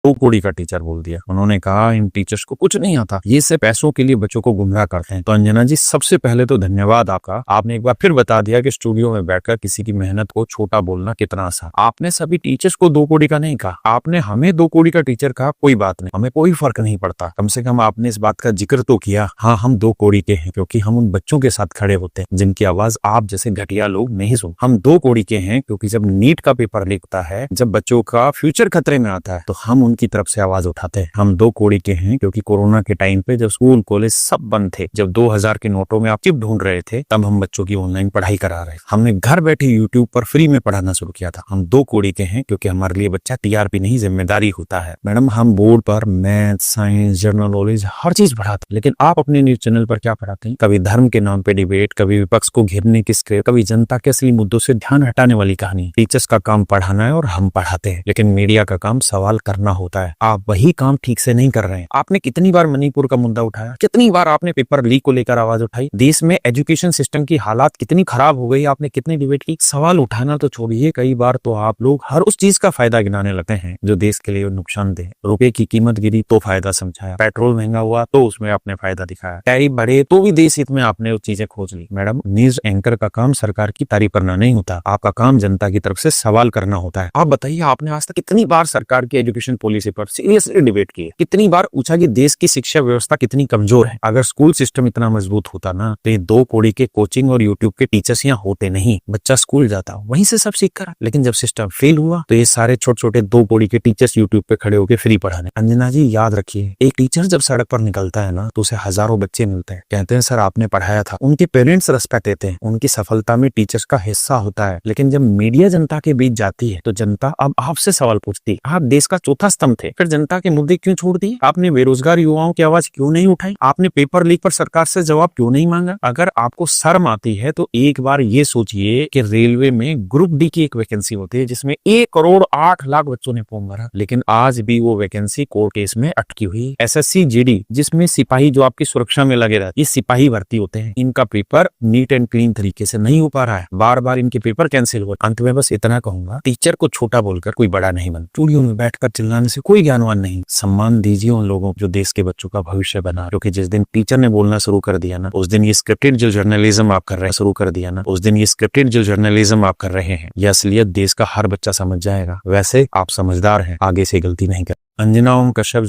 2 कौड़ी का टीचर बोल दिया। उन्होंने कहा इन टीचर्स को कुछ नहीं आता, ये सिर्फ पैसों के लिए बच्चों को गुमराह करते हैं। तो अंजना जी, सबसे पहले तो धन्यवाद आपका। आपने एक बार फिर बता दिया कि स्टूडियो में बैठकर किसी की मेहनत को छोटा बोलना कितना आसान। आपने सभी टीचर्स को 2 कौड़ी का नहीं कहा, आपने हमें 2 कौड़ी का टीचर कहा। कोई बात नहीं, हमें कोई फर्क नहीं पड़ता। कम से कम आपने इस बात का जिक्र तो किया। हाँ, हम 2 कौड़ी के हैं क्योंकि हम उन बच्चों के साथ खड़े होते हैं जिनकी आवाज आप जैसे घटिया लोग नहीं सुन। हम 2 कौड़ी के हैं क्योंकि जब नीट का पेपर लिखता है, जब बच्चों का फ्यूचर खतरे में आता है, तो हम उनकी तरफ से आवाज उठाते हैं। हम 2 कौड़ी के हैं क्योंकि कोरोना के टाइम पे जब स्कूल कॉलेज सब बंद थे, जब 2000 के नोटों में आप चिप ढूंढ रहे थे, तब हम बच्चों की ऑनलाइन पढ़ाई करा रहे। हमने घर बैठे यूट्यूब पर फ्री में पढ़ाना शुरू किया था। हम 2 कौड़ी के हैं क्योंकि हमारे लिए बच्चा टीआरपी नहीं जिम्मेदारी होता है। मैडम, हम बोर्ड पर मैथ, साइंस, जनरल नॉलेज हर चीज पढ़ाते, लेकिन आप अपने न्यूज चैनल पर क्या पढ़ाते हैं? कभी धर्म के नाम पे डिबेट, कभी विपक्ष को घेरने की स्क्रिप्ट, कभी जनता के असली मुद्दों से ध्यान हटाने वाली कहानी। टीचर्स का काम पढ़ाना है और हम पढ़ाते हैं, लेकिन मीडिया का काम सवाल करना होता है। आप वही काम ठीक से नहीं कर रहे हैं। आपने कितनी बार मणिपुर का मुद्दा उठाया, कितनी बार आपने पेपर लीक को लेकर आवाज उठाई, देश में एजुकेशन सिस्टम की हालात कितनी खराब हो गई, आपने कितनी डिबेट की। सवाल उठाना तो छोड़िए, कई बार तो आप लोग हर उस चीज का फायदा गिनाने लगते हैं जो देश के लिए नुकसानदेह। रुपए की कीमत गिरी तो फायदा समझाया, पेट्रोल महंगा हुआ तो उसमें आपने फायदा दिखाया, टैरिफ बढ़े तो भी देश हित में आपने वो चीजें खोज ली। मैडम, न्यूज एंकर का काम सरकार की तारीफ करना नहीं होता, आपका काम जनता की तरफ से सवाल करना होता है। आप बताइए, आपने आज तक कितनी बार सरकार की एजुकेशन पॉलिसी पर सीरियसली डिबेट की है? कितनी बार पूछा कि देश की शिक्षा व्यवस्था कितनी कमजोर है? अगर स्कूल सिस्टम इतना मजबूत होता ना, तो ये 2 कौड़ी के कोचिंग और यूट्यूब के टीचर्स यहाँ होते नहीं। बच्चा स्कूल जाता, वहीं से सब सीख कर। लेकिन जब सिस्टम फेल हुआ तो ये सारे छोटे छोटे 2 कौड़ी के टीचर्स यूट्यूब पे खड़े होकर फ्री पढ़ाने। अंजना जी, याद रखिए, एक टीचर जब सड़क पर निकलता है ना, तो उसे हजारों बच्चे मिलते हैं, कहते हैं सर आपने पढ़ाया था। उनके पेरेंट्स रिस्पेक्ट देते हैं, उनकी सफलता में टीचर्स का हिस्सा होता है। लेकिन जब मीडिया जनता के बीच जाती है तो जनता अब आपसे सवाल पूछती है। आप देश का चौथा स्तंभ थे, फिर जनता के मुद्दे क्यों छोड़ दिए? आपने बेरोजगार युवाओं की आवाज क्यों नहीं उठाई? आपने पेपर लीक पर सरकार से जवाब क्यों नहीं मांगा? अगर आपको शर्म आती है तो एक बार ये सोचिए कि रेलवे में ग्रुप डी की एक वैकेंसी होती है जिसमें 1,08,00,000 बच्चों ने फॉर्म भरा, लेकिन आज भी वो वैकेंसी कोर्ट केस में अटकी हुई। एसएससी जीडी, जिसमें सिपाही जो आपकी सुरक्षा में लगे रहते, ये सिपाही भर्ती होते हैं, इनका पेपर नीट एंड क्लीन तरीके से नहीं हो पा रहा है, बार बार इनके पेपर कैंसिल हो। अंत में बस इतना कहूंगा, टीचर को छोटा बोलकर कोई बड़ा नहीं बन। स्टूडियो में बैठकर चिल्लाने से कोई ज्ञानवान नहीं। सम्मान दीजिए उन लोगों जो देश के बच्चों का भविष्य बना, क्योंकि जिस दिन टीचर ने बोलना शुरू कर दिया ना, उस दिन ये स्क्रिप्टेड जो जर्नलिज्म आप कर रहे हैं शुरू कर दिया ना, उस दिन ये स्क्रिप्टेड जो जर्नलिज्म आप कर रहे हैं, यह असलियत देश का हर बच्चा समझ जाएगा। वैसे आप समझदार हैं, आगे से गलती नहीं कर। अंजना ओम कश्यप